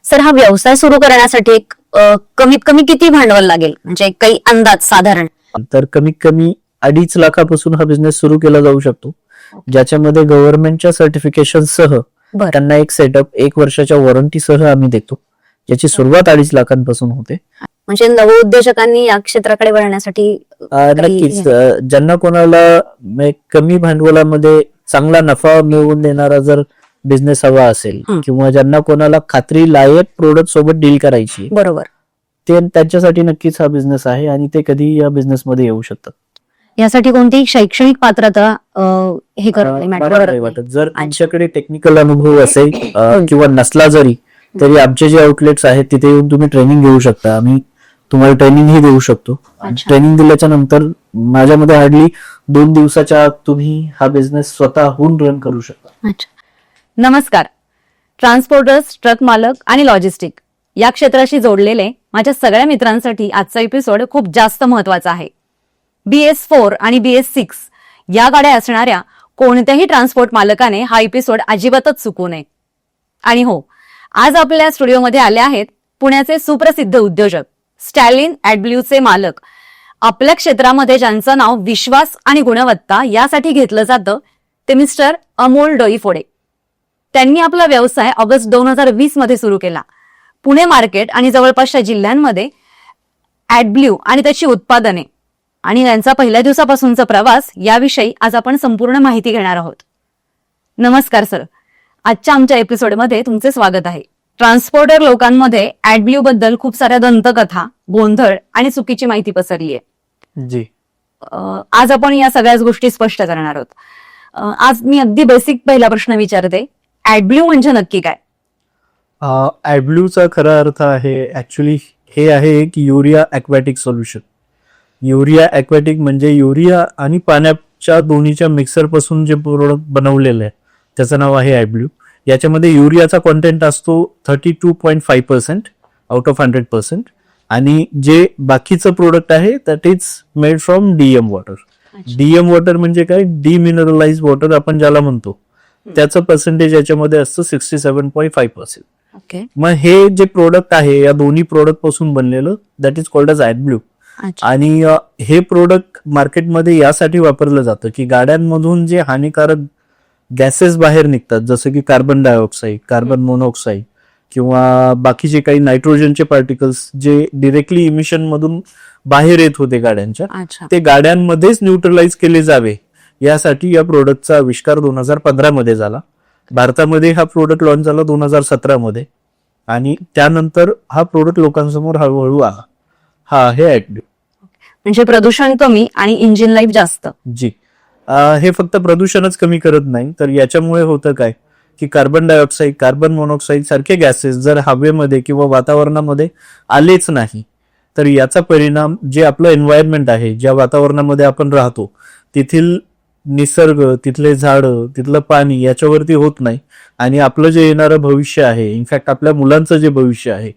Sir, हा व्यवसाय सुरू करण्यासाठी एक कमीत कमी किती भांडवल लागेल, म्हणजे काही अंदाज साधारण? तर कमीत कमी 2.5 लाखापासून हा बिझनेस सुरू केला जाऊ शकतो, ज्याच्यामध्ये गव्हर्नमेंटच्या सर्टिफिकेशन सह बरं. त्यांना एक सेटअप 1 वर्षाच्या वॉरंटी सह आम्ही देतो, ज्याची सुरुवात 2.5 लाखांपासून होते. म्हणजे नवउद्योजकांनी या क्षेत्राकडे वळण्यासाठी नक्कीच ज्यांना कोणाला कमी भांडवलामध्ये चांगला नफा मिळवून देणारा जर बिझनेस हवा असेल किंवा ज्यांना कोणाला खात्री लायक प्रोडक्ट सोबत डील करायची, बरोबर, ते त्यांच्यासाठी नक्कीच हा बिझनेस आहे आणि ते कधी या बिझनेस मध्ये येऊ शकतात. यासाठी कोणतीही शैक्षणिक पात्रता हे मला नाही वाटत. जर तुमच्याकडे टेक्निकल अनुभव असेल किंवा नसला जरी तरी आमचे जे आउटलेट्स आहेत तिथे येऊन तुम्ही ट्रेनिंग घेऊ शकता. आम्ही तुम्हाला ट्रेनिंग ही देऊ शकतो. ट्रेनिंग दिल्याच्या नंतर माझ्यामध्ये हार्डली 2 दिवसाच्या आत तुम्ही हा बिझनेस स्वतःहून रन करू शकता. नमस्कार. ट्रान्सपोर्टर्स, ट्रक मालक आणि लॉजिस्टिक या क्षेत्राशी जोडलेले माझ्या सगळ्या मित्रांसाठी आजचा एपिसोड खूप जास्त महत्वाचा आहे. BS4 आणि BS6 या गाड्या असणाऱ्या कोणत्याही ट्रान्सपोर्ट मालकाने हा एपिसोड अजिबातच चुकू नये. आणि हो, आज आपल्या स्टुडिओमध्ये आले आहेत पुण्याचे सुप्रसिद्ध उद्योजक, स्टॅलिन ॲडब्ल्यूचे मालक. आपल्या क्षेत्रामध्ये ज्यांचं नाव विश्वास आणि गुणवत्ता यासाठी घेतलं जातं ते मिस्टर अमोल डोईफोडे. त्यांनी आपला व्यवसाय ऑगस्ट 2020 मध्ये सुरू केला. पुणे मार्केट आणि जवळपासच्या जिल्ह्यांमध्ये ॲडब्ल्यू आणि त्याची उत्पादने आणि त्यांचा पहिल्या दिवसापासूनचा प्रवास याविषयी आज आपण संपूर्ण माहिती घेणार आहोत. नमस्कार सर, आजच्या आमच्या एपिसोडमध्ये तुमचे स्वागत आहे. ट्रान्सपोर्टर लोकांमध्ये ॲडब्ल्यू बद्दल खूप साऱ्या दंतकथा, गोंधळ आणि चुकीची माहिती पसरली आहे. जी, आज आपण या सगळ्याच गोष्टी स्पष्ट करणार आहोत. आज मी अगदी बेसिक पहिला प्रश्न विचारते, ॲडब्ल्यू म्हणजे नक्की काय? ॲडब्ल्यूचा खरा अर्थ आहे ऍक्च्युली हे आहे की urea aquatic solution. Urea aquatic म्हणजे युरिया आणि पाण्याच्या दोन्हीच्या मिक्सर पासून जे प्रोडक्ट बनवलेलं आहे त्याचं नाव आहे ॲडब्ल्यू. याच्यामध्ये युरियाचा कॉन्टेंट असतो 32.5% आउट ऑफ 100% आणि जे बाकीचं प्रोडक्ट आहे that is made from DM water. DM water म्हणजे काय? डिमिनरलाइज वॉटर आपण ज्याला म्हणतो, त्याचं पर्सेंटेज याच्यामध्ये असतं 67.5%. मग हे जे प्रोडक्ट आहे या दोन्ही प्रोडक्ट पासून बनलेलं दॅट इज कॉल्ड एज ॲडब्ल्यू. आणि हे प्रोडक्ट मार्केटमध्ये यासाठी वापरलं जातं की गाड्यांमधून जे हानिकारक गॅसेस बाहेर निघतात, जसं की कार्बन डायऑक्साईड, कार्बन मोनॉक्साईड किंवा बाकीचे काही नायट्रोजनचे पार्टिकल्स जे डिरेक्टली इमिशन मधून बाहेर येत होते गाड्यांच्या, ते गाड्यांमध्येच न्यूट्रलाइज केले जावे यासाठी या प्रोडक्टचा आविष्कार 2015 मध्ये झाला. भारतामध्ये हा प्रोडक्ट लॉन्च झाला 2017 मध्ये आणि त्यानंतर हा प्रोडक्ट लोकांसमोर हळूहळू आला. हा आहे ॲडब्ल्यू. म्हणजे प्रदूषण कमी आणि इंजिन लाईफ जास्त. जी, हे फक्त प्रदूषणच कमी करत नाही, तर याच्यामुळे होतं काय की कार्बन डायऑक्साईड, कार्बन मोनॉक्साईड सारखे गॅसेस जर हवेमध्ये किंवा वातावरणामध्ये आलेच नाही तर याचा परिणाम जे आपलं एन्व्हायरमेंट आहे, ज्या वातावरणामध्ये आपण राहतो, तेथील निसर्ग, तिथले झाडं, तिथलं पाणी याच्यावरती होत नाही आणि आपलं जे येणारं भविष्य आहे, इनफॅक्ट आपल्या मुलांचं जे भविष्य आहे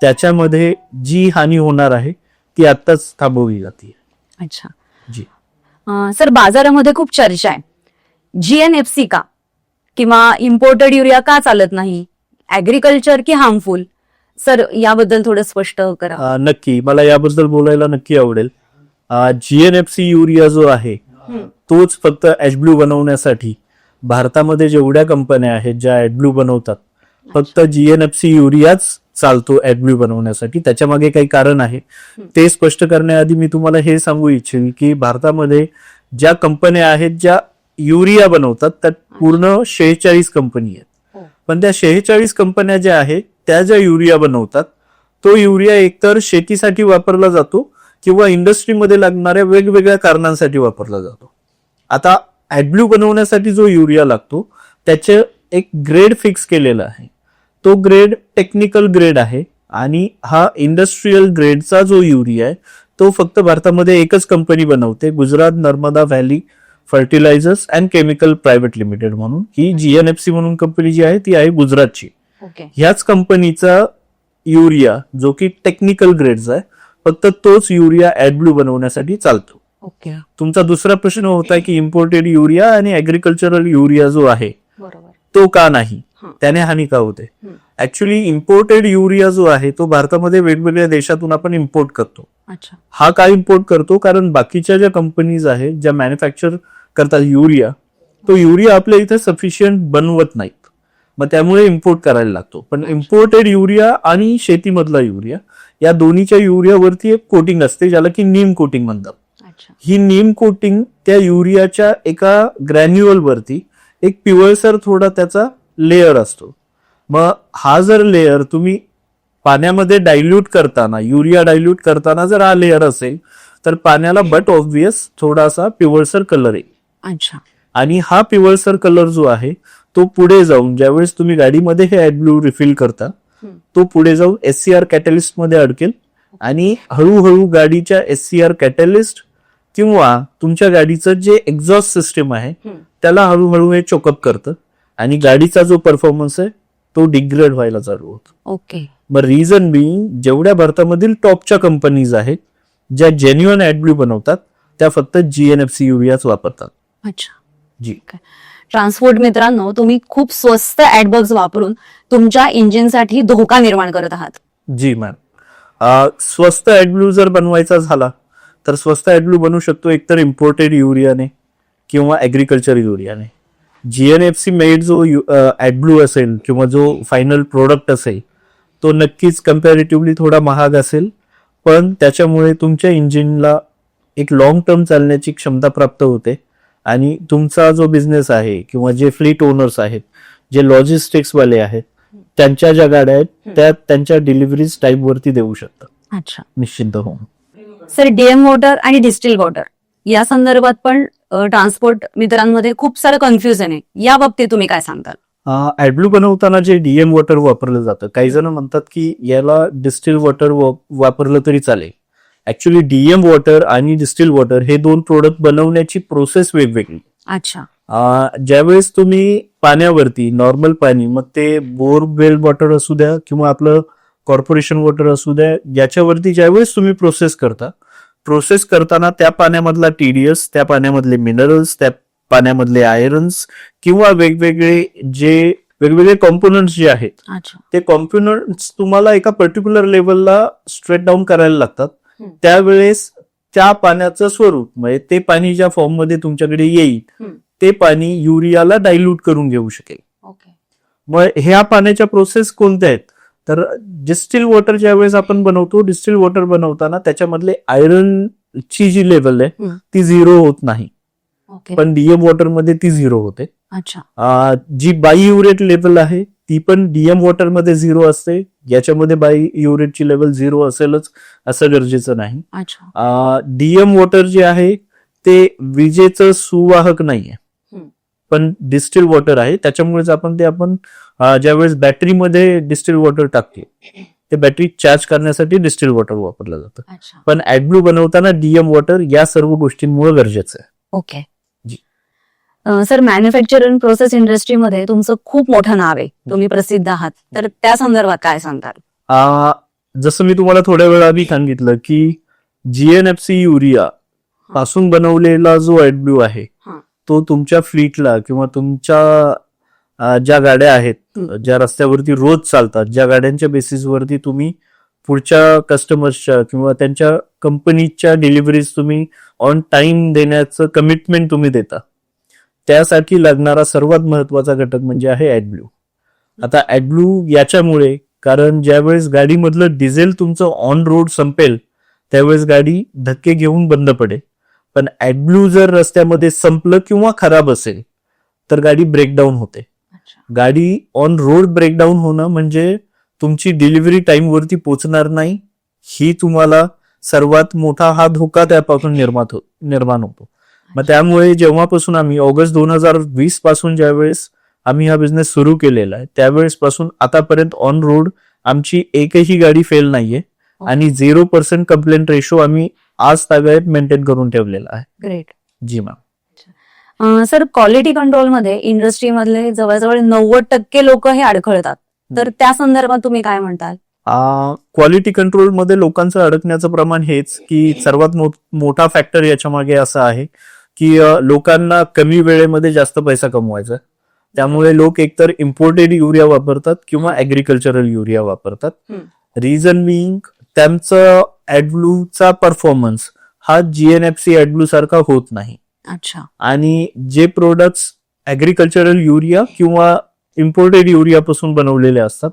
त्याच्यामध्ये जी हानी होणार आहे ती आत्ताच थांबवली जाते. अच्छा जी. सर, बाजारामध्ये खूप चर्चा आहे GNFC का किंवा इम्पोर्टेड युरिया का चालत नाही, ऍग्रिकल्चर की हार्मफुल? सर, याबद्दल थोडं स्पष्ट करा. नक्की, मला याबद्दल बोलायला नक्की आवडेल. GNFC युरिया जो आहे तोच फक्त ॲडब्ल्यू बनवण्यासाठी भारतामध्ये जेवढ्या कंपन्या आहेत ज्या ॲडब्ल्यू बनवतात, फक्त GNFC युरियाच चालतो ॲडब्ल्यू बनवण्यासाठी. त्याच्या मागे काही कारण आहे, ते स्पष्ट करण्याआधी मी तुम्हाला हे सांगू इच्छेन की भारतामध्ये ज्या कंपन्या आहेत ज्या युरिया बनवतात त्यात पूर्ण 46 कंपनी आहेत. पण त्या 46 कंपन्या ज्या आहेत त्या ज्या युरिया बनवतात तो युरिया एकतर शेतीसाठी वापरला जातो किंवा इंडस्ट्रीमध्ये लागणाऱ्या वेगवेगळ्या कारणांसाठी वापरला जातो. आता ॲडब्ल्यू बनवण्यासाठी जो युरिया लागतो त्याचे एक ग्रेड फिक्स केलेला आहे. तो ग्रेड टेक्निकल ग्रेड आहे आणि हा इंडस्ट्रीयल ग्रेडचा जो युरिया आहे तो फक्त भारतामध्ये एकच कंपनी बनवते, Gujarat Narmada valley fertilizers and chemical private limited म्हणून. ही GNFC म्हणून कंपनी जी आहे ती आहे गुजरातची. ह्याच कंपनीचा युरिया जो की टेक्निकल ग्रेडचा आहे, फक्त तोच युरिया ॲडब्ल्यू बनवण्यासाठी चालतो. तुमचा दुसरा प्रश्न होता की इम्पोर्टेड युरिया आणि ऍग्रिकल्चरल युरिया जो आहे तो का नाही. त्याने हानी का होते? ऍक्च्युली इम्पोर्टेड युरिया जो आहे तो भारतामध्ये वेगवेगळ्या देशातून आपण इम्पोर्ट करतो. अच्छा. हा का इम्पोर्ट करतो? कारण बाकीच्या ज्या कंपनीज आहेत ज्या मॅन्युफॅक्चर करतात युरिया, तो युरिया आपल्या इथे सफिशियंट बनवत नाहीत, मग त्यामुळे इम्पोर्ट करायला लागतो. पण इम्पोर्टेड युरिया आणि शेतीमधला युरिया या दोन्हीच्या युरियावरती एक कोटिंग असते ज्याला की नीम कोटिंग म्हणतात. अच्छा. ही नीम कोटिंग त्या युरियाच्या एका ग्रॅन्युअल वरती एक पिवळसर थोडा त्याचा लेअर असतो. मग हा जर लेअर तुम्ही पाण्यामध्ये डायल्यूट करताना, युरिया डायल्यूट करताना जर हा लेअर असेल तर पाण्याला बट ऑब्वियस थोडासा पिवळसर कलर येईल. अच्छा. आणि हा पिवळसर कलर जो आहे तो पुढे जाऊन ज्यावेळेस तुम्ही गाडीमध्ये हे ऍडब्ल्यू रिफिल करता तो पुढे जाऊन SCR कॅटलिस्ट मध्ये अडकेल आणि हळूहळू गाडीच्या SCR कॅटलिस्ट किंवा तुमच्या गाडीचं जे एक्झॉस्ट सिस्टम आहे त्याला हळूहळू हे चोकअप करतं आणि गाडीचा जो परफॉर्मन्स आहे तो डिग्रेड व्हायला चालू होतो. ओके. मग रिझन बिईंग जेवढ्या भारतामधील टॉपच्या कंपनीज आहेत ज्या जेन्युअन ऍडब्ल्यू बनवतात त्या फक्त GNFC युरियाच वापरतात. अच्छा. जी. ट्रान्सपोर्ट मित्रांनो, तुम्ही खूप स्वस्त ऍडबॉक्स वापरून तुमच्या इंजिनसाठी धोका निर्माण करत आहात. जी मॅम. स्वस्त ऍडब्ल्यू जर बनवायचा झाला तर स्वस्त ऍडब्ल्यू बनवू शकतो एकतर इम्पोर्टेड युरियाने किंवा ऍग्रिकल्चर युरियाने. GNFC मेड जो ऍडब्ल्यू असेल किंवा जो फायनल प्रोडक्ट असेल तो नक्कीच कम्पॅरेटिव्हली थोडा महाग असेल, पण त्याच्यामुळे तुमच्या इंजिनला एक लॉंग टर्म चालण्याची क्षमता प्राप्त होते आणि तुमचा जो बिझनेस आहे किंवा जे फ्लीट ओनर्स आहेत, जे लॉजिस्टिक्स वाले आहेत, त्यांच्या ज्या गाड्या आहेत त्या त्यांच्या डिलिव्हरीज टाईप वरती देऊ शकतात. अच्छा. निश्चिंत हो. सर, DM वॉटर आणि डिस्टिल वॉटर या संदर्भात पण ट्रान्सपोर्ट मित्रांमध्ये खूप सारं कन्फ्युजन आहे. या बाबतीत तुम्ही काय सांगताल? ऍडब्ल्यू बनवताना जे DM वॉटर वापरलं जातं, काही जण म्हणतात की याला डिस्टिल वॉटर वापरलं तरी चालेल. ऍक्च्युली DM वॉटर आणि डिस्टिल वॉटर हे दोन प्रोडक्ट बनवण्याची प्रोसेस वेगवेगळी. अच्छा. ज्यावेळेस तुम्ही पाण्यावरती नॉर्मल पाणी, मग ते बोरवेल वॉटर असू द्या किंवा आपलं कॉर्पोरेशन वॉटर असू द्या, याच्यावरती ज्यावेळेस तुम्ही प्रोसेस करताना त्या पाण्यामधला TDS, त्या पाण्यामधले मिनरल्स, त्या पाण्यामधले आयरन्स किंवा वेगवेगळे कॉम्पोनंट्स जे आहेत अच्छा. ते कॉम्पोनंट्स तुम्हाला एका पर्टिक्युलर लेवलला स्ट्रेट डाऊन करायला लागतात. त्यावेळेस त्या पाण्याचं स्वरूप म्हणजे ते पाणी ज्या फॉर्म मध्ये तुमच्याकडे येईल ते पाणी युरियाला डायल्यूट करून घेऊ शकेल. ओके. मग ह्या पाण्याच्या प्रोसेस कोणत्या आहेत तर डिस्टिल वॉटर ज्यावेळेस आपण बनवतो, डिस्टिल वॉटर बनवताना त्याच्यामधले आयरनची जी लेवल आहे ती 0 होत नाही, ओके. पण DM वॉटर मध्ये ती 0 होते. अच्छा. जी बाययुरेट लेवल आहे ती पण DM वॉटर मध्ये 0 असते. याच्यामध्ये बाययुरेटची लेवल 0 असेलच असं गरजेचं नाही. अच्छा. DM वॉटर जे आहे ते विजेचं सुवाहक नाहीये, पण डिस्टिल वॉटर आहे. त्याच्यामुळेच आपण ज्यावेळेस बॅटरीमध्ये डिस्टिल वॉटर टाकते ते बॅटरी चार्ज करण्यासाठी डिस्टिल वॉटर वापरलं जातं. अच्छा. पण ऍडब्ल्यू बनवताना DM वॉटर या सर्व गोष्टींमुळे गरजेचं आहे. ओके. जी. सर, मॅन्युफॅक्चर अँड प्रोसेस इंडस्ट्रीमध्ये तुमचं खूप मोठं नाव आहे, तुम्ही प्रसिद्ध आहात, तर त्या संदर्भात काय सांगताल? जसं मी तुम्हाला थोड्या वेळा आधी सांगितलं की GNFC युरिया पासून बनवलेला जो ऍडब्ल्यू आहे तो तुमच्या फ्लीटला किंवा तुमच्या ज्या गाड्या आहेत ज्या रस्त्यावरती रोज चालतात, ज्या गाड्यांच्या बेसिसवरती तुम्ही पुढच्या कस्टमर्सच्या किंवा त्यांच्या कंपनीच्या डिलिव्हरीज तुम्ही ऑन टाइम देण्याचं कमिटमेंट तुम्ही देता, त्यासाठी लागणारा सर्वात महत्वाचा घटक म्हणजे आहे ऍडब्ल्यू. आता ऍडब्ल्यू याच्यामुळे, कारण ज्यावेळेस गाडीमधलं डिझेल तुमचं ऑन रोड संपेल त्यावेळेस गाडी धक्के घेऊन बंद पडेल, पण ऍडब्ल्यू जर रस्त्यामध्ये संपलं किंवा खराब असेल तर गाडी ब्रेकडाऊन होते. गाडी ऑन रोड ब्रेकडाऊन होणं म्हणजे तुमची डिलिव्हरी टाइम वरती पोहोचणार नाही, ही तुम्हाला सर्वात मोठा हा धोका त्यापासून निर्माण होतो. मग त्यामुळे जेव्हापासून आम्ही ऑगस्ट 2020 पासून ज्यावेळेस आम्ही हा बिझनेस सुरू केलेला आहे त्यावेळेस पासून आतापर्यंत ऑन रोड आमची एकही गाडी फेल नाहीये आणि 0% कंप्लेंट रेशो आम्ही आज तागायत मेंटेन करून ठेवलेला आहे. ग्रेट. जी मॅम. सर, क्वालिटी कंट्रोल मध्ये इंडस्ट्रीमधले जवळजवळ 90% लोक हे अडखळतात, तर त्या संदर्भात तुम्ही काय म्हणताल? क्वालिटी कंट्रोल मध्ये लोकांचं अडकण्याचं प्रमाण हेच की सर्वात मोठा फॅक्टर याच्या मागे असा आहे की लोकांना कमी वेळेमध्ये जास्त पैसा कमवायचा. त्यामुळे लोक एकतर इम्पोर्टेड युरिया वापरतात किंवा ऍग्रिकल्चरल युरिया वापरतात. रिझन बिईंग त्यांचं ऍडब्लूचा परफॉर्मन्स हा जीएनएफसी ऍडब्लू सारखा होत नाही. अच्छा. आणि जे प्रोडक्ट्स ऍग्रिकल्चरल युरिया किंवा इम्पोर्टेड युरिया पासून बनवलेले असतात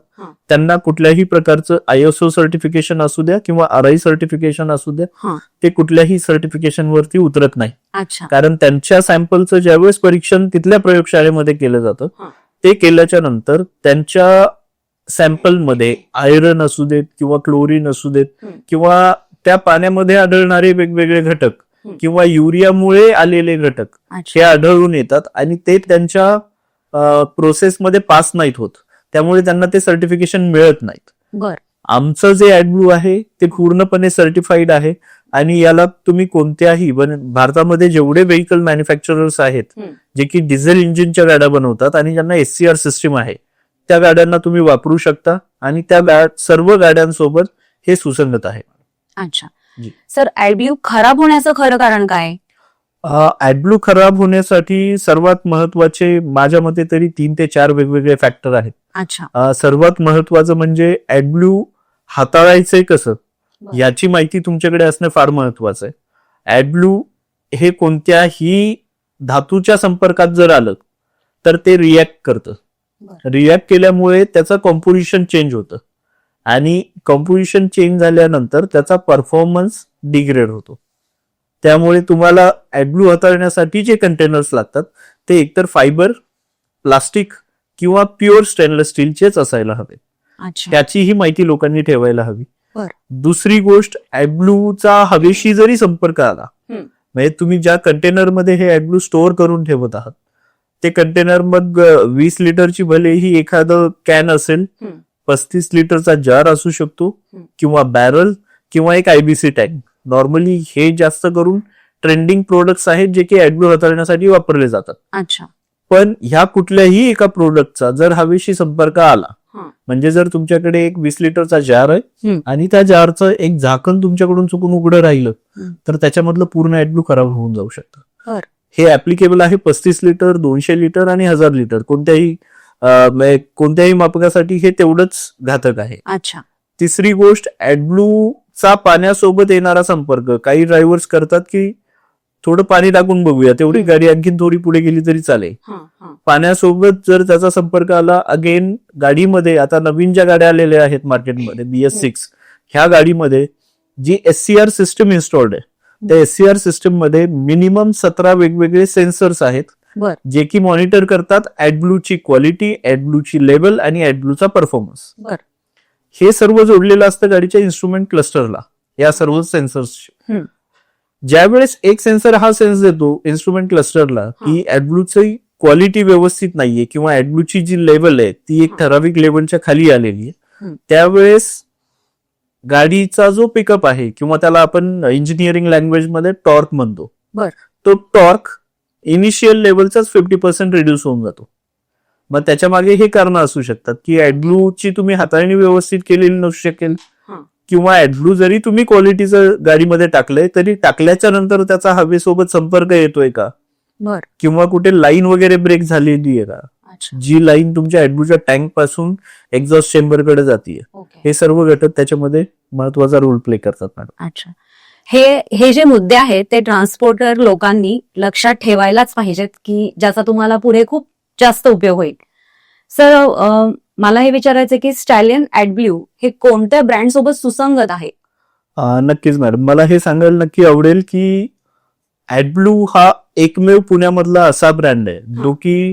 त्यांना कुठल्याही प्रकारचं आयएसओ सर्टिफिकेशन असू द्या किंवा आरआय सर्टिफिकेशन असू द्या, ते कुठल्याही सर्टिफिकेशन वरती उतरत नाही. अच्छा. कारण त्यांच्या सॅम्पलचं ज्यावेळेस परीक्षण तिथल्या प्रयोगशाळेमध्ये केलं जातं ते केल्याच्या नंतर त्यांच्या सॅम्पलमध्ये आयरन असू देत किंवा क्लोरीन असू देत किंवा त्या पाण्यामध्ये आढळणारे वेगवेगळे घटक किंवा युरियामुळे आलेले घटक हे आढळून येतात आणि ते त्यांच्या प्रोसेसमध्ये पास नाहीत होत, त्यामुळे त्यांना ते सर्टिफिकेशन मिळत नाहीत. बर. आमचं जे ऍडब्लू आहे ते पूर्णपणे सर्टिफाईड आहे आणि याला तुम्ही कोणत्याही भारतामध्ये जेवढे व्हेकल मॅन्युफॅक्चरर्स आहेत जे की डिझेल इंजिनच्या गाड्या बनवतात आणि ज्यांना एससीआर सिस्टीम आहे त्या गाड्यांना तुम्ही वापरू शकता आणि त्या सर्व गाड्यांसोबत हे सुसंगत आहे. अच्छा. सर, ऍडब्ल्यू खराब होण्याचं खरं कारण काय? ऍडब्लू खराब होण्यासाठी सर्वात महत्वाचे माझ्या मते तरी 3 ते 4 वेगवेगळे फॅक्टर आहेत. अच्छा. सर्वात महत्वाचं म्हणजे ऍडब्लू हाताळायचंय कसं याची माहिती तुमच्याकडे असणं फार महत्वाचं आहे. ऍडब्लू हे कोणत्याही धातूच्या संपर्कात जर आलं तर ते रिॲक्ट करतं. रिॲक्ट केल्यामुळे त्याचं कॉम्पोजिशन चेंज होतं आणि कॉम्पोजिशन चेंज झाल्यानंतर त्याचा परफॉर्मन्स डिग्रेड होतो. त्यामुळे तुम्हाला ऍडब्लू हाताळण्यासाठी जे कंटेनर्स लागतात ते एकतर फायबर, प्लास्टिक किंवा प्युअर स्टेनलेस स्टीलचेच असायला हवे. त्याची ही माहिती लोकांनी ठेवायला हवी. दुसरी गोष्ट, ऍडब्लूचा हवेशी जरी संपर्क आला, म्हणजे तुम्ही ज्या कंटेनरमध्ये हे ऍडब्लू स्टोअर करून ठेवत आहात ते कंटेनर मग 20 लिटरची भलेही एखादं कॅन असेल, 35 लिटरचा जार असू शकतो किंवा बॅरल किंवा एक आयबीसी टँक. नॉर्मली हे जास्त करून ट्रेंडिंग प्रोडक्ट्स आहेत जे की ऍडब्लू हाताळण्यासाठी वापरले जातात. अच्छा. पण ह्या कुठल्याही एका प्रोडक्टचा जर हवेशी संपर्क आला, म्हणजे जर तुमच्याकडे एक 20 लिटरचा जार आहे आणि त्या जारचं एक झाकण तुमच्याकडून चुकून उघडं राहिलं तर त्याच्यामधलं पूर्ण ऍडब्लू खराब होऊन जाऊ शकतं. हे ऍप्लिकेबल आहे 35 लिटर, 200 लिटर आणि 1000 लिटर. कोणत्याही मापकासाठी हे तेवढंच घातक आहे. अच्छा. तिसरी गोष्ट, ऍडब्लूचा पाण्यासोबत येणारा संपर्क. काही ड्रायव्हर्स करतात की थोडं पाणी टाकून बघूया, तेवढी गाडी आणखीन थोडी पुढे गेली तरी चालेल. पाण्यासोबत जर त्याचा संपर्क आला, अगेन गाडीमध्ये आता नवीन ज्या गाड्या आलेल्या आहेत मार्केटमध्ये BS6, ह्या गाडीमध्ये जी SCR सिस्टम इन्स्टॉल्ड आहे त्या SCR सिस्टम मध्ये मिनिमम 17 वेगवेगळे सेन्सर्स आहेत जे की मॉनिटर करतात ऍडब्लूची क्वालिटी, ऍडब्लूची लेवल आणि ऍडब्लूचा परफॉर्मन्स. हे सर्व जोडलेलं असतं गाडीच्या इन्स्ट्रुमेंट क्लस्टरला, या सर्व सेन्सर्स. ज्यावेळेस एक सेन्सर हा सेन्स देतो इन्स्ट्रुमेंट क्लस्टरला की ऍडब्लूची क्वालिटी व्यवस्थित नाहीये किंवा ऍडब्लूची जी लेवल आहे ती एक ठराविक लेवलच्या खाली आलेली आहे, त्यावेळेस गाडीचा जो पिकअप आहे किंवा त्याला आपण इंजिनिअरिंग लँग्वेज मध्ये टॉर्क म्हणतो, तो टॉर्क इनिशियल लेवलचाच 50% रिड्यूस होऊन जातो. मग त्याच्या मागे हे कारण असू शकतात की ऍडब्लूची तुम्ही हाताळणी व्यवस्थित केलेली नसू शकेल किंवा ऍडब्लू जरी तुम्ही क्वालिटीचं गाडीमध्ये टाकलंय तरी टाकल्याच्या नंतर त्याचा हवेसोबत संपर्क येतोय का, किंवा कुठे लाईन वगैरे ब्रेक झालेली आहे का, जी लाईन तुमच्या ऍडब्लूच्या टँक पासून एक्झॉस्ट चेंबर कडे जाते, हे सर्व घटक त्याच्यामध्ये महत्वाचा रोल प्ले करतात मॅडम. अच्छा. हे जे मुद्दे आहेत ते ट्रान्सपोर्टर लोकांनी लक्षात ठेवायलाच पाहिजेत की ज्याचा तुम्हाला पुढे खूप जास्त उपयोग होईल. सर, मला हे विचारायचं की स्टॅलियन ऍडब्ल्यू हे कोणत्या ब्रँड सोबत सुसंगत आहे? नक्कीच मॅडम, मला हे सांगायला नक्की आवडेल की ऍडब्लू हा एकमेव पुण्यामधला असा ब्रँड आहे जो की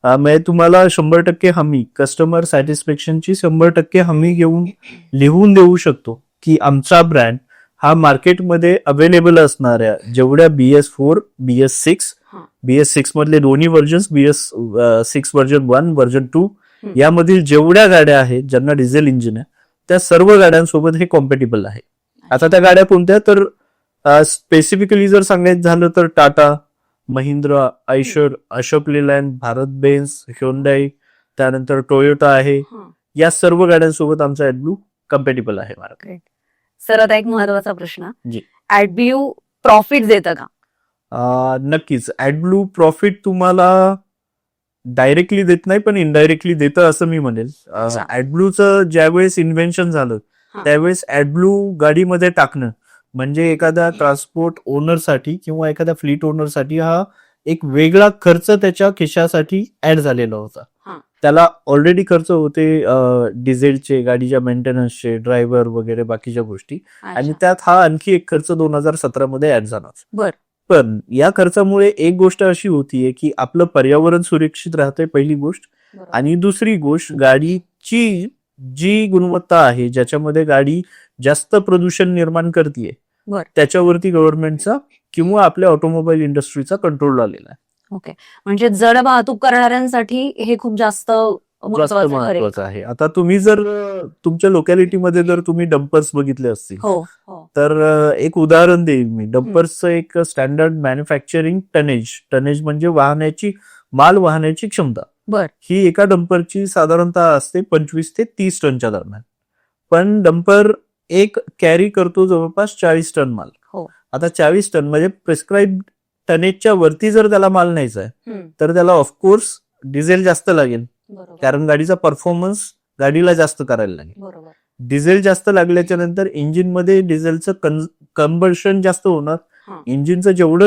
म्हणजे तुम्हाला 100% हमी, कस्टमर सॅटिस्फॅक्शनची 100% हमी घेऊन लिहून देऊ शकतो की आमचा ब्रँड हा मार्केटमध्ये अवेलेबल असणाऱ्या जेवढ्या BS4, BS6 मधले दोन्ही व्हर्जन्स, BS6 व्हर्जन 1, व्हर्जन 2 यामधील जेवढ्या गाड्या आहेत ज्यांना डिझेल इंजिन आहे त्या सर्व गाड्यांसोबत हे कॉम्पॅटिबल आहे. आता त्या गाड्या कोणत्या तर स्पेसिफिकली जर सांगायचं झालं तर Tata, Mahindra, Eicher, Ashok Leyland, Bharat Benz, Hyundai, त्यानंतर टोयोटा आहे, या सर्व गाड्यांसोबत आमचा ऍडब्लू कम्पॅटिबल आहे. सर, आता एक महत्वाचा प्रश्न, ऍडब्ल्यू प्रॉफिट देतं का? नक्कीच. ऍडब्लू प्रॉफिट तुम्हाला डायरेक्टली देत नाही पण इनडायरेक्टली देतं असं मी म्हणेल. अच्छा. ऍडब्लूचं ज्यावेळेस इन्व्हेन्शन झालं हा. त्यावेळेस ऍडब्लू गाडीमध्ये टाकणं म्हणजे एखाद्या ट्रान्सपोर्ट ओनरसाठी किंवा एखाद्या फ्लीट ओनरसाठी हा एक वेगळा खर्च त्याच्या खिशासाठी ऍड झालेला होता. हा. त्याला ऑलरेडी खर्च होते डिझेलचे, गाडीच्या मेंटेनन्सचे, ड्रायव्हर वगैरे बाकीच्या गोष्टी, आणि अच्छा. त्यात हा आणखी एक खर्च 2017 मध्ये ऍड झाला. बर. पण या खर्चामुळे एक गोष्ट अशी होतीये की आपलं पर्यावरण सुरक्षित राहते पहिली गोष्ट, बरोबर. आणि दुसरी गोष्ट गाडीची जी गुणवत्ता आहे ज्याच्यामध्ये गाडी जास्त प्रदूषण निर्माण करते बर. त्याच्यावरती गव्हर्नमेंटचा किंवा आपल्या ऑटोमोबाईल इंडस्ट्रीचा कंट्रोल आलेला आहे. ओके, म्हणजे जड वाहतूक करणाऱ्यांसाठी हे खूप जास्त जास्त महत्वाचं ठरेल. महत्वाचं आहे. आता तुम्ही जर तुमच्या लोकॅलिटीमध्ये जर तुम्ही डंपर्स बघितले असतील हो हो. तर एक उदाहरण देईन मी. डंपर्सचं एक स्टँडर्ड मॅन्युफॅक्चरिंग टनेज म्हणजे माल वाहण्याची क्षमता, बर. ही एका डंपरची साधारणतः असते 25 ते 30 टनच्या दरम्यान. पण डंपर एक कॅरी करतो जवळपास 40 टन माल. हो. आता 40 टन म्हणजे प्रिस्क्राईब टनेजच्या वरती जर त्याला माल न्यायचा आहे तर त्याला ऑफकोर्स डिझेल जास्त लागेल, बरोबर. कारण गाडीचा परफॉर्मन्स गाडीला जास्त करायला लागेल. बरोबर. डिझेल जास्त लागल्याच्या नंतर इंजिनमध्ये डिझेलचं कंबशन जास्त होणार. हा. इंजिनचं जेवढं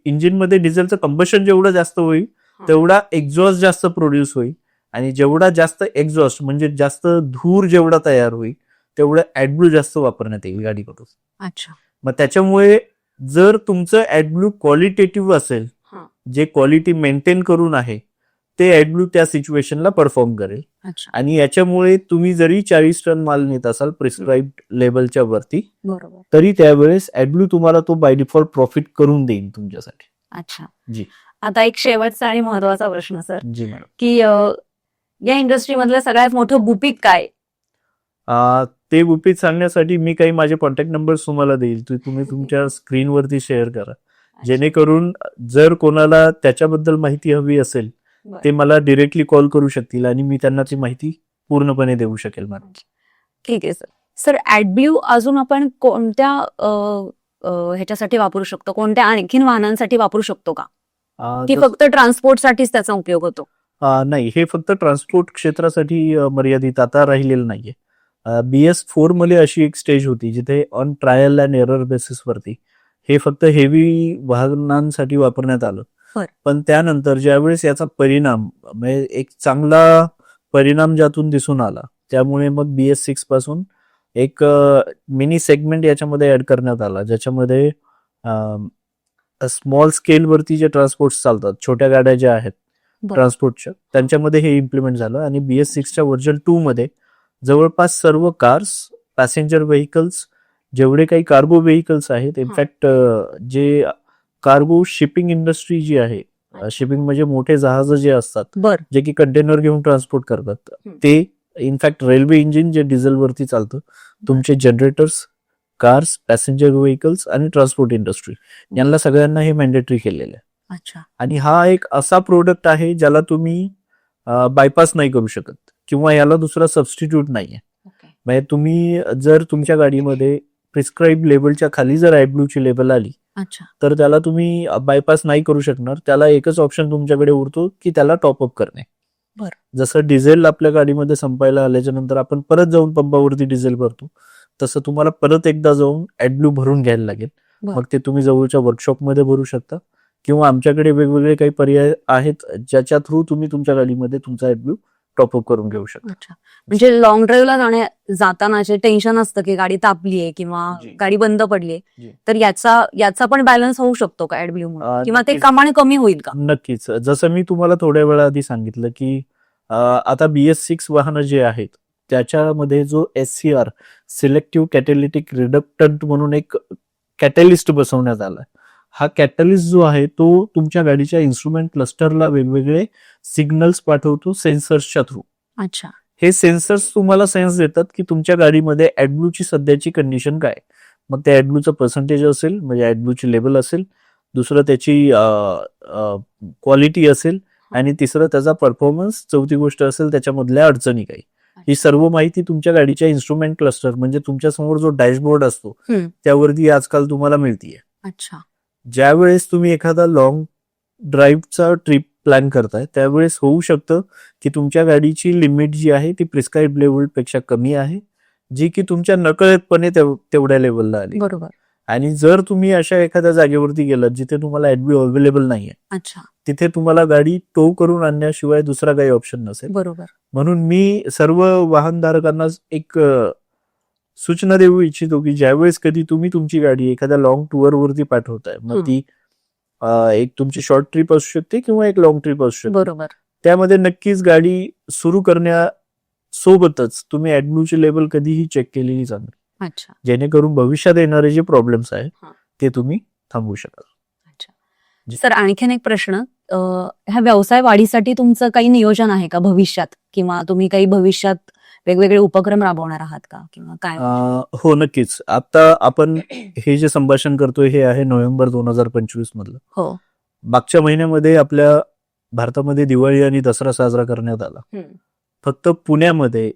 इंजिनमध्ये डिझेलचं कंबशन जेवढं जास्त होईल हा. तेवढा एक्झॉस्ट जास्त प्रोड्यूस होईल, आणि जेवढा जास्त एक्झॉस्ट म्हणजे जास्त धूर जेवढा तयार होईल तेवढं ऍडब्लू जास्त वापरण्यात येईल गाडीकडून. अच्छा. मग त्याच्यामुळे जर तुमचं ऍडब्लू क्वालिटेटिव्ह असेल, हा. जे क्वालिटी मेंटेन करून आहे, ते ऍडब्लू त्या सिच्युएशनला परफॉर्म करेल. अच्छा. आणि याच्यामुळे तुम्ही जरी 40 टन माल नेत असाल प्रिस्क्राईब लेवलच्या वरती, बरोबर. तरी त्यावेळेस ऍडब्लू तुम्हाला तो बाय डिफॉल्ट प्रॉफिट करून देईल तुमच्यासाठी. अच्छा. जी. आता एक शेवटचा आणि महत्वाचा प्रश्न सर, जी मॅडम. की या इंडस्ट्रीमधलं सगळ्यात मोठं गुपित काय? ते गुपित सांगण्यासाठी मी काही माझे कॉन्टॅक्ट नंबर्स तुम्हाला देईल, ते तुम्ही तुमच्या स्क्रीनवरती शेअर करा, जेणेकरून जर कोणाला त्याच्याबद्दल माहिती हवी असेल बरं. ते मला डिरेक्टली कॉल करू शकतील आणि मी त्यांना ती माहिती पूर्णपणे देऊ शकेल मॅडम. ठीक आहे सर. सर ऍडब्ल्यू अजून आपण कोणत्या ह्याच्यासाठी वापरू शकतो, कोणत्या आणखीन वाहनांसाठी वापरू शकतो का, की फक्त ट्रान्सपोर्टसाठीच त्याचा उपयोग होतो? नाही, हे फक्त ट्रान्सपोर्ट क्षेत्रासाठी मर्यादित आता राहिलेलं नाहीये. BS4 मध्ये अशी एक स्टेज होती जिथे ऑन ट्रायल अँड एरर बेसिसवरती हे फक्त हेवी वाहनांसाठी वापरण्यात आलं. बरं. पण त्यानंतर ज्यावेळेस याचा परिणाम म्हणजे एक चांगला परिणाम ज्यातून दिसून आला, त्यामुळे मग BS6 पासून एक मिनी सेगमेंट याच्यामध्ये ऍड करण्यात आला, ज्याच्यामध्ये स्मॉल स्केलवरती जे ट्रान्सपोर्ट चालतात, छोट्या गाड्या ज्या आहेत बरं. ट्रान्सपोर्टच्या, त्यांच्यामध्ये हे इम्प्लिमेंट झालं. आणि BS6च्या व्हर्जन 2 मध्ये जवळपास सर्व कार्स, पॅसेंजर व्हेकल्स, जेवढे काही कार्गो व्हेकल्स आहेत, इनफॅक्ट जे कार्गो शिपिंग इंडस्ट्री जी आहे, शिपिंग म्हणजे मोठे जहाज जे असतात, बर. जे की कंटेनर घेऊन ट्रान्सपोर्ट करतात, ते इनफॅक्ट रेल्वे इंजिन जे डिझेलवरती चालतं, तुमचे जनरेटर्स, कार्स, पॅसेंजर व्हेकल्स आणि ट्रान्सपोर्ट इंडस्ट्री, यांना सगळ्यांना हे मॅन्डेटरी केलेलं आहे. अच्छा. आणि हा एक असा प्रोडक्ट आहे ज्याला तुम्ही बायपास नाही करू शकत किंवा याला दुसरा सबस्टिट्यूट नाहीये. ओके. म्हणजे तुम्ही जर तुमच्या गाडीमध्ये प्रिस्क्राईब लेवलच्या खाली जर ॲडब्ल्यूची लेवल आली, अच्छा, तर त्याला तुम्ही बायपास नाही करू शकणार. त्याला एकच ऑप्शन तुमच्याकडे उरतो की त्याला टॉपअप करणे. बरं. जसं डिझेल आपल्या गाडीमध्ये संपायला आल्याच्या नंतर आपण परत जाऊन पंपावरती डिझेल भरतो, तसं तुम्हाला परत एकदा जाऊन ॲडब्ल्यू भरून घ्यायला लागेल. बरं. मग ते तुम्ही जवळच्या वर्कशॉपमध्ये भरू शकता किंवा आमच्याकडे वेगवेगळे काही पर्याय आहेत ज्याच्या थ्रू तुम्ही तुमच्या गाडीमध्ये तुमचा ॲडब्ल्यू टॉपअप करून घेऊ शकता. अच्छा. म्हणजे लॉंग ड्राईव्हला जाताना जे टेन्शन असतं की गाडी तापलीये किंवा जी. गाडी बंद पडलीये, जी. तर याचा पण बॅलन्स होऊ शकतो का ऍडब्ल्यू मुळे, किंवा ते नक्कीच. कमाने कमी होईल का? नक्कीच. जसं मी तुम्हाला थोड्या वेळा आधी सांगितलं की आता BS6 वाहनं जे आहेत त्याच्यामध्ये जो SCR सिलेक्टिव्ह कॅटॅलिटिक रिडक्टंट म्हणून एक कॅटॅलिस्ट बसवण्यात आला. हा कॅटॅलिस्ट जो आहे तो तुमच्या गाडीच्या इन्स्ट्रुमेंट क्लस्टरला वेगवेगळे सिग्नल्स पाठवतो सेन्सर्सच्या थ्रू. अच्छा. हे सेन्सर्स तुम्हाला सेन्स देतात की तुमच्या गाडीमध्ये ॲडब्ल्यूची सध्याची कंडिशन काय. मग ते ॲडब्ल्यूचं पर्सेंटेज असेल, म्हणजे ॲडब्ल्यूची लेवल असेल, दुसरं त्याची क्वालिटी असेल, आणि तिसरं त्याचा परफॉर्मन्स, चौथी गोष्ट असेल त्याच्यामधल्या अडचणी काही. ही सर्व माहिती तुमच्या गाडीच्या इन्स्ट्रुमेंट क्लस्टर म्हणजे तुमच्या समोर जो डॅशबोर्ड असतो त्यावरती आजकाल तुम्हाला मिळतीये. अच्छा. ज्या वेळेस तुम्ही एखादा लॉंग ड्राईव्हचा ट्रिप प्लॅन करताय त्यावेळेस होऊ शकतं की तुमच्या गाडीची लिमिट जी आहे ती प्रिस्क्राईब लेवलपेक्षा कमी आहे, जी की तुमच्या नकळतपणे तेवढ्या लेवलला आली. बरोबर. आणि जर तुम्ही अशा एखाद्या जागेवरती गेलात जिथे तुम्हाला ऍडब्ल्यू अवेलेबल नाहीये, अच्छा. तिथे तुम्हाला गाडी टो करून आणण्याशिवाय दुसरा काही ऑप्शन नसेल. बरोबर. म्हणून मी सर्व वाहनधारकांना एक सूचना देऊ इच्छितो की ज्यावेळेस कधी तुम्ही तुमची गाडी एखाद्या लॉंग टूर वरती पाठवताय, मग ती एक तुमची शॉर्ट ट्रिप असू शकते किंवा एक लॉंग ट्रिप असू शकते, बरोबर. त्यामध्ये नक्कीच गाडी सुरू करण्यासोबतच तुम्ही ऍडब्ल्यूची लेवल कधीही चेक केलेली चांगली, अच्छा. जेणेकरून भविष्यात येणारे जे प्रॉब्लेम्स आहेत ते तुम्ही थांबवू शकाल. सर आणखीन एक प्रश्न, ह्या व्यवसाय वाढीसाठी तुमचं काही नियोजन आहे का भविष्यात, किंवा तुम्ही काही भविष्यात वेगवेगळे उपक्रम राबवणार आहात का, किंवा काय? हो, नक्कीच. आता आपण हे जे संभाषण करतोय हे आहे नोव्हेंबर 2025 मधलं. हो. मागच्या महिन्यामध्ये आपल्या भारतामध्ये दिवाळी आणि दसरा साजरा करण्यात आला. फक्त पुण्यामध्ये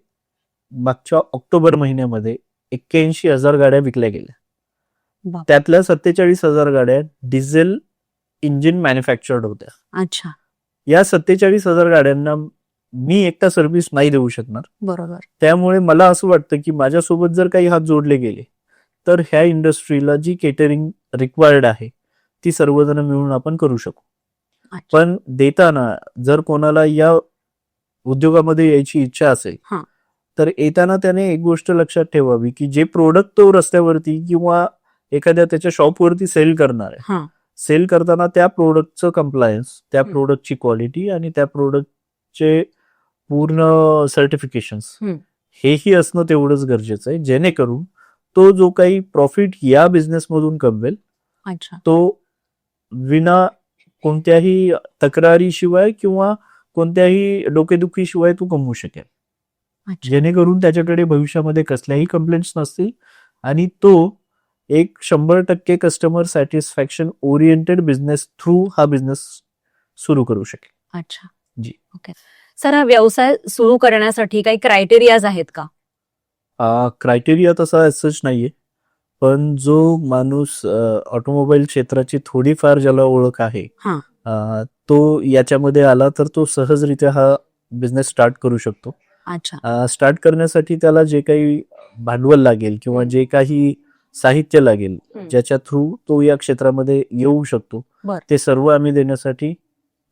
मागच्या ऑक्टोबर महिन्यामध्ये 81,000 गाड्या विकल्या गेल्या. त्यातल्या 47,000 गाड्या डिझेल इंजिन मॅन्युफॅक्चर्ड होत्या. अच्छा. या 47,000 गाड्यांना मी एकटा सर्व्हिस नाही देऊ शकणार. बरोबर. त्यामुळे मला असं वाटतं की माझ्यासोबत जर काही हात जोडले गेले तर ह्या इंडस्ट्रीला जी केटरिंग रिक्वायर्ड आहे ती सर्वजण मिळून आपण करू शकू. पण देताना जर कोणाला या उद्योगामध्ये यायची इच्छा असेल तर येताना त्याने एक गोष्ट लक्षात ठेवावी की जे प्रोडक्ट तो रस्त्यावरती किंवा एखाद्या त्याच्या शॉपवरती सेल करणार आहे, सेल करताना त्या प्रोडक्टचं कंप्लायन्स, त्या प्रोडक्टची क्वालिटी आणि त्या प्रोडक्टचे पूर्ण सर्टिफिकेशन्स हेही असणं तेवढंच गरजेचं आहे, जेणेकरून तो जो काही प्रॉफिट या बिझनेसमधून कमवेल तो विना कोणत्याही तक्रारीशिवाय किंवा कोणत्याही डोकेदुखीशिवाय तो कमवू शकेल, जेणेकरून त्याच्याकडे भविष्यामध्ये कसल्याही कंप्लेंट्स नसतील आणि तो एक 100% customer satisfaction oriented business through हा बिझनेस सुरू करू शकेल. अच्छा जी. ओके. सर हा व्यवसाय सुरू करण्यासाठी काही क्रायटेरियाज आहेत का? क्रायटेरिया तसा सच नाहीये, पण जो माणूस ऑटोमोबाईल क्षेत्राची थोडीफार ज्याला ओळख आहे तो याच्यामध्ये आला तर तो सहजरित्या हा बिझनेस स्टार्ट करू शकतो. अच्छा. स्टार्ट करण्यासाठी त्याला जे काही भांडवल लागेल किंवा जे काही साहित्य लागेल ज्याच्या थ्रू तो या क्षेत्रामध्ये येऊ शकतो, ते सर्व आम्ही देण्यासाठी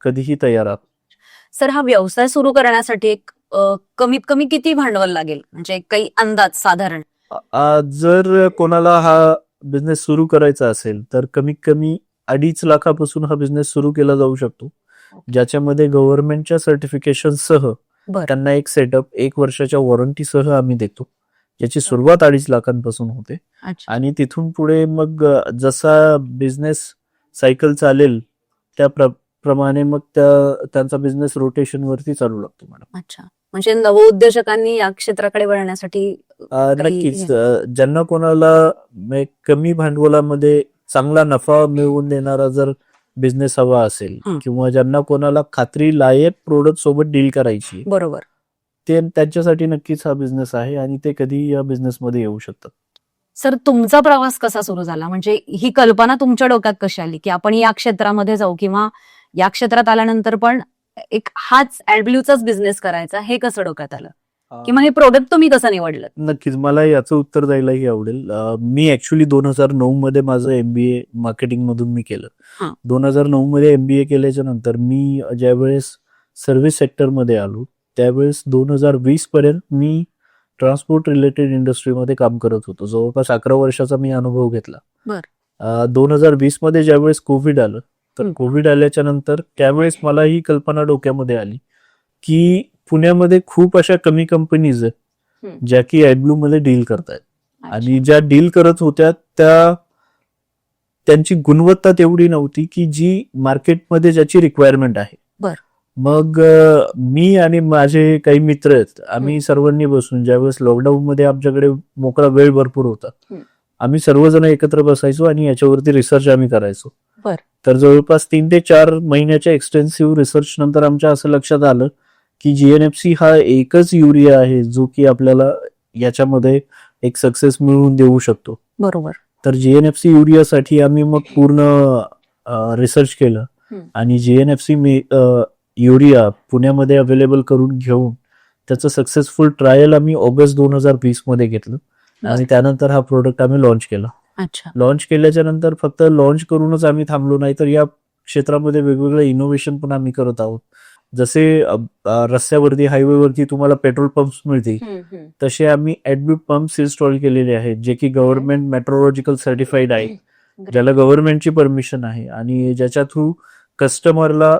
कधीही तयार आहोत. सर हा व्यवसाय सुरू करण्यासाठी एक कमीत कमी किती भांडवल लागेल, म्हणजे काही अंदाज साधारण? जर कोणाला हा बिझनेस सुरू करायचा असेल तर कमीत कमी 2.5 लाखापासून हा बिझनेस सुरू केला जाऊ शकतो, ज्याच्यामध्ये गव्हर्नमेंटच्या सर्टिफिकेशन सह त्यांना एक सेटअप 1 वर्षाच्या वॉरंटीसह आम्ही देतो, ज्याची सुरुवात 2.5 लाखांपासून होते. आणि तिथून पुढे मग जसा बिझनेस सायकल चालेल त्याप्रमाणे मग त्यांचा बिझनेस रोटेशन वरती चालू लागतो. मॅडम. अच्छा. म्हणजे नवउद्योजकांनी या क्षेत्राकडे वळण्यासाठी नक्कीच ज्यांना कोणाला कमी भांडवलामध्ये चांगला नफा मिळवून देणारा जर बिझनेस हवा असेल किंवा ज्यांना कोणाला खात्री लायक प्रोडक्ट सोबत डील करायची, बरोबर, ते त्यांच्यासाठी नक्कीच हा बिझनेस आहे आणि ते कधी या बिझनेसमध्ये येऊ शकतात. सर तुमचा प्रवास कसा सुरू झाला, म्हणजे ही कल्पना तुमच्या डोक्यात कशी आली की आपण या क्षेत्रामध्ये जाऊ, किंवा या क्षेत्रात आल्यानंतर पण एक हाच ऍडब्ल्यूचाच बिझनेस करायचा, हे कसं डोक्यात आलं, किंवा हे प्रोडक्ट तुम्ही कसं निवडलं? नक्कीच मला याचं उत्तर द्यायलाही आवडेल. मी ऍक्च्युली 2009 मध्ये माझं MBA मार्केटिंग मधून मी केलं. 2009 मध्ये MBA केल्याच्या नंतर मी ज्यावेळेस सर्व्हिस सेक्टरमध्ये आलो त्यावेळेस 2020 पर्यंत मी ट्रान्सपोर्ट रिलेटेड इंडस्ट्रीमध्ये काम करत होतो. जवळपास 11 वर्षाचा मी अनुभव घेतला. 2020 मध्ये ज्यावेळेस कोविड आलं, तर कोविड आल्याच्या नंतर त्यावेळेस मला ही कल्पना डोक्यामध्ये आली की पुण्यामध्ये खूप अशा कमी कंपनीज आहेत ज्या की ऍडब्ल्यू मध्ये डील करतायत, आणि ज्या डील करत होत्या त्यांची गुणवत्ता तेवढी नव्हती की जी मार्केटमध्ये ज्याची रिक्वायरमेंट आहे. मग मी आणि माझे काही मित्र आहेत, आम्ही सर्वांनी बसून ज्यावेळेस लॉकडाऊन मध्ये आमच्याकडे मोकळा वेळ भरपूर होता, आम्ही सर्वजण एकत्र बसायचो आणि याच्यावरती रिसर्च आम्ही करायचो. तर जवळपास 3 ते 4 महिन्याच्या एक्सटेन्सिव्ह रिसर्च नंतर आमच्या असं लक्षात आलं की GNFC हा एकच युरिया आहे जो की आपल्याला याच्यामध्ये एक सक्सेस मिळवून देऊ शकतो. बरोबर. तर GNFC युरियासाठी आम्ही मग पूर्ण रिसर्च केलं आणि जीएनएफसी युरिया पुण्यामध्ये अवेलेबल करून घेऊन त्याचं सक्सेसफुल ट्रायल आम्ही ऑगस्ट 2020 मध्ये घेतलं आणि त्यानंतर हा प्रोडक्ट आम्ही लॉन्च केला. अच्छा. लॉन्च केल्याच्या नंतर फक्त लॉन्च करूनच आम्ही थांबलो नाही, तर या क्षेत्रामध्ये वेगवेगळे इनोव्हेशन पण आम्ही करत आहोत. जसे रस्त्यावरती हायवेवरती तुम्हाला पेट्रोल पंप्स मिळतील, तसे आम्ही ऍडब्ल्यू पंप्स इन्स्टॉल केलेले आहेत जे की गव्हर्नमेंट मेट्रोलॉजिकल सर्टिफाईड आहे, ज्याला गव्हर्नमेंटची परमिशन आहे आणि ज्याच्या थ्रू कस्टमरला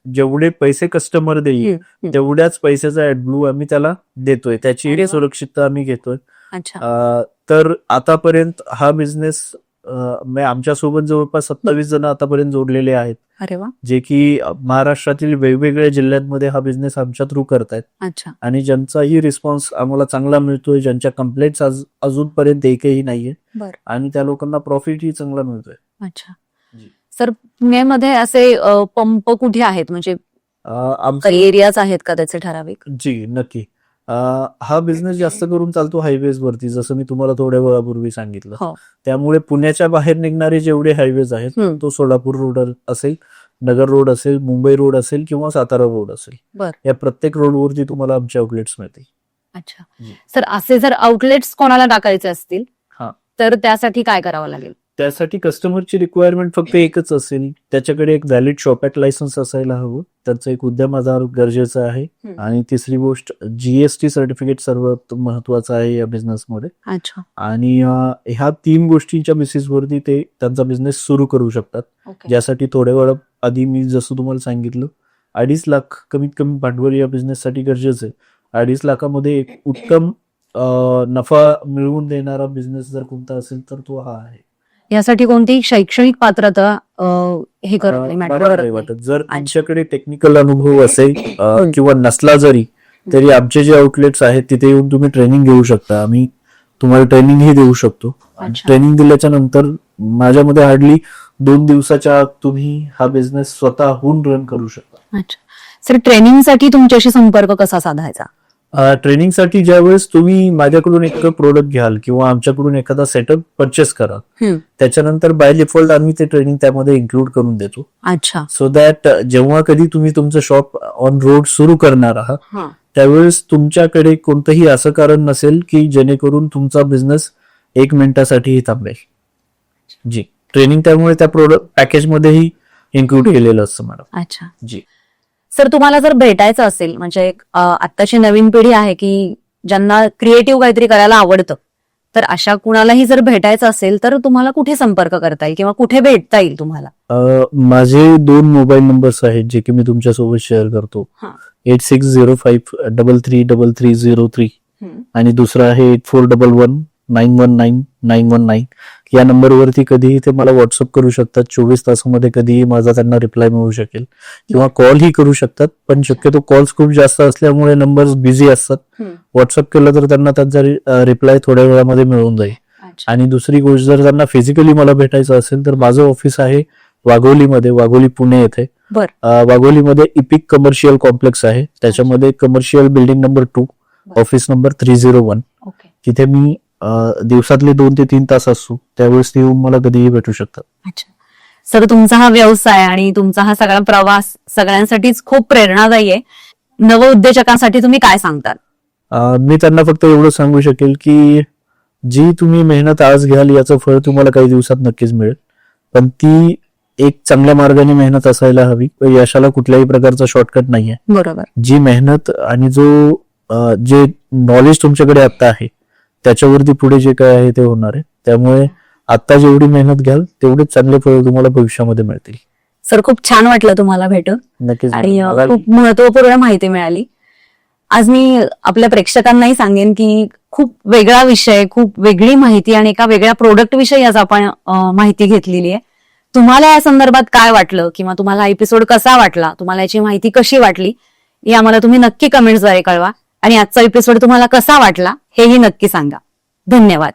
जेवढे पैसे कस्टमर देईल तेवढ्याच पैशाचा ऍडब्ल्यू आम्ही त्याला देतोय, त्याची सुरक्षितता आम्ही घेतोय. अच्छा. तर आतापर्यंत हा बिझनेस आमच्यासोबत जवळपास 27 जण आतापर्यंत जोडलेले आहेत. अरे वा. जे की महाराष्ट्रातील वेगवेगळ्या जिल्ह्यांमध्ये हा बिझनेस आमच्या थ्रू करतायत. अच्छा. आणि ज्यांचाही रिस्पॉन्स आम्हाला चांगला मिळतोय, ज्यांच्या कंप्लेंट्स अजूनपर्यंत एकही नाहीये बरं. आणि त्या लोकांना प्रॉफिटही चांगला मिळतोय. अच्छा. सर, पुण्यामध्ये असे पंप कुठे आहेत, म्हणजे आमचं एरियाज आहेत का त्याचे ठराविक? जी नक्की. हा बिझनेस जास्त करून चालतो हायवेज वरती, जसं मी तुम्हाला थोड्या वेळापूर्वी सांगितलं. हो. त्यामुळे पुण्याच्या बाहेर निघणारे जेवढे हायवेज आहेत, तो सोलापूर रोड असेल, नगर रोड असेल, मुंबई रोड असेल किंवा सातारा रोड असेल, बरं. या प्रत्येक रोडवरती तुम्हाला आमचे आउटलेट्स मिळतील. अच्छा. सर, असे जर आउटलेट्स कोणाला टाकायचे असतील हा. तर त्यासाठी काय करावं लागेल? त्यासाठी कस्टमरची रिक्वायरमेंट फक्त एकच असेल, त्याच्याकडे एक व्हॅलिड शॉपॅट लायसन्स असायला हवं, त्यांचं एक उद्यम आधार गरजेचं आहे आणि तिसरी गोष्ट जीएसटी सर्टिफिकेट सर्वात महत्वाचं आहे या बिझनेसमध्ये. अच्छा. आणि ह्या 3 गोष्टींच्या बेसिसवरती ते त्यांचा बिझनेस सुरू करू शकतात. ज्यासाठी थोड्या वेळा आधी मी जसं तुम्हाला सांगितलं 2.5 लाख कमीत कमी भांडवल या बिझनेससाठी गरजेचं आहे. 2.5 लाखामध्ये एक उत्तम नफा मिळवून देणारा बिझनेस जर कोणता असेल तर तो हा आहे. यासाठी कोणती शैक्षणिक पात्रता हे मला नाही वाटत. जर तुमच्याकडे टेक्निकल अनुभव असेल किंवा नसला जरी तरी आमचे जे आउटलेट्स आहेत तिथे येऊन तुम्ही ट्रेनिंग घेऊ शकता. आम्ही तुम्हाला ट्रेनिंगही देऊ शकतो. ट्रेनिंग दिल्याच्या नंतर माझ्यामध्ये हार्डली 2 दिवसाच्या आत तुम्ही हा बिझनेस स्वतःहून रन करू शकता. अच्छा. सर, ट्रेनिंगसाठी तुमच्याशी संपर्क कसा साधायचा? ट्रेनिंगसाठी ज्यावेळेस तुम्ही माझ्याकडून एक प्रोडक्ट घ्याल किंवा आमच्याकडून एखादा सेटअप परचेस कराल, त्याच्यानंतर बाय डिफॉल्ट आम्ही ते ट्रेनिंग त्यामध्ये इन्क्लूड करून देतो. अच्छा. सो दॅट जेव्हा कधी तुम्ही तुमचं शॉप ऑन रोड सुरू करणार आहात त्यावेळेस तुमच्याकडे कोणतंही असं कारण नसेल की जेणेकरून तुमचा बिझनेस 1 मिनिटासाठीही थांबेल. जी ट्रेनिंग त्यामुळे त्या प्रोडक्ट पॅकेजमध्येही इन्क्लूड केलेलं असतं मॅडम. अच्छा. जी. सर, तुम्हाला जर भेटायचं असेल, म्हणजे आत्ताची नवीन पिढी आहे की ज्यांना क्रिएटिव्ह काहीतरी करायला आवडतं, तर अशा कुणालाही जर भेटायचं असेल तर तुम्हाला कुठे संपर्क करता येईल किंवा कुठे भेटता येईल तुम्हाला? माझे 2 मोबाईल नंबर्स आहेत जे की मी तुमच्यासोबत शेअर करतो. 8605333303 आणि दुसरा आहे 8411919919. या नंबरवरती कधीही ते मला व्हॉट्सअप करू शकतात. 24 तासामध्ये कधीही माझा त्यांना रिप्लाय मिळू शकेल किंवा कॉलही करू शकतात. पण शक्यतो कॉल्स खूप जास्त असल्यामुळे नंबर्स बिझी असतात. व्हॉट्सअप केलं तर त्यांना त्यांचा रिप्लाय थोड्या वेळामध्ये मिळून जाईल. आणि दुसरी गोष्ट, जर त्यांना फिजिकली मला भेटायचं असेल तर माझं ऑफिस आहे वाघोलीमध्ये, वाघोली पुणे येथे. वाघोलीमध्ये इपिक कमर्शियल कॉम्प्लेक्स आहे, त्याच्यामध्ये commercial building number 2, office number 301. तिथे मी दिवसातले 2 ते 3 तास असतो, त्यावेळेस ते येऊन मला कधीही भेटू शकतात. अच्छा. सर, तुमचा हा व्यवसाय आणि तुमचा हा सगळा प्रवास सगळ्यांसाठीच खूप प्रेरणादायी आहे. नवउद्योजकांसाठी तुम्ही काय सांगताल? मी त्यांना फक्त एवढं सांगू शकेल की जी तुम्ही मेहनत आज घ्याल याचं फळ तुम्हाला काही दिवसात नक्कीच मिळेल, पण ती एक चांगल्या मार्गाने मेहनत असायला हवी. यशाला कुठल्याही प्रकारचा शॉर्टकट नाहीये. बरोबर. जी मेहनत आणि जे नॉलेज तुमच्याकडे आता आहे त्याच्यावरती पुढे जे काय आहे ते होणार आहे. त्यामुळे आता जेवढी मेहनत घ्याल तेवढेच चांगले फळ तुम्हाला भविष्यामध्ये मिळतील. सर, खूप छान वाटलं तुम्हाला भेटून. नक्कीच. आणि खूप महत्वपूर्ण माहिती मिळाली. आज मी आपल्या प्रेक्षकांनाही सांगेन की खूप वेगळा विषय, खूप वेगळी माहिती आणि एका वेगळ्या प्रोडक्ट विषयी आज आपण माहिती घेतलेली आहे. तुम्हाला या संदर्भात काय वाटलं किंवा तुम्हाला हा एपिसोड कसा वाटला, तुम्हाला याची माहिती कशी वाटली, हे आम्हाला तुम्ही नक्की कमेंट्सद्वारे कळवा. आणि आजचा एपिसोड तुम्हाला कसा वाटला हेही नक्की सांगा. धन्यवाद.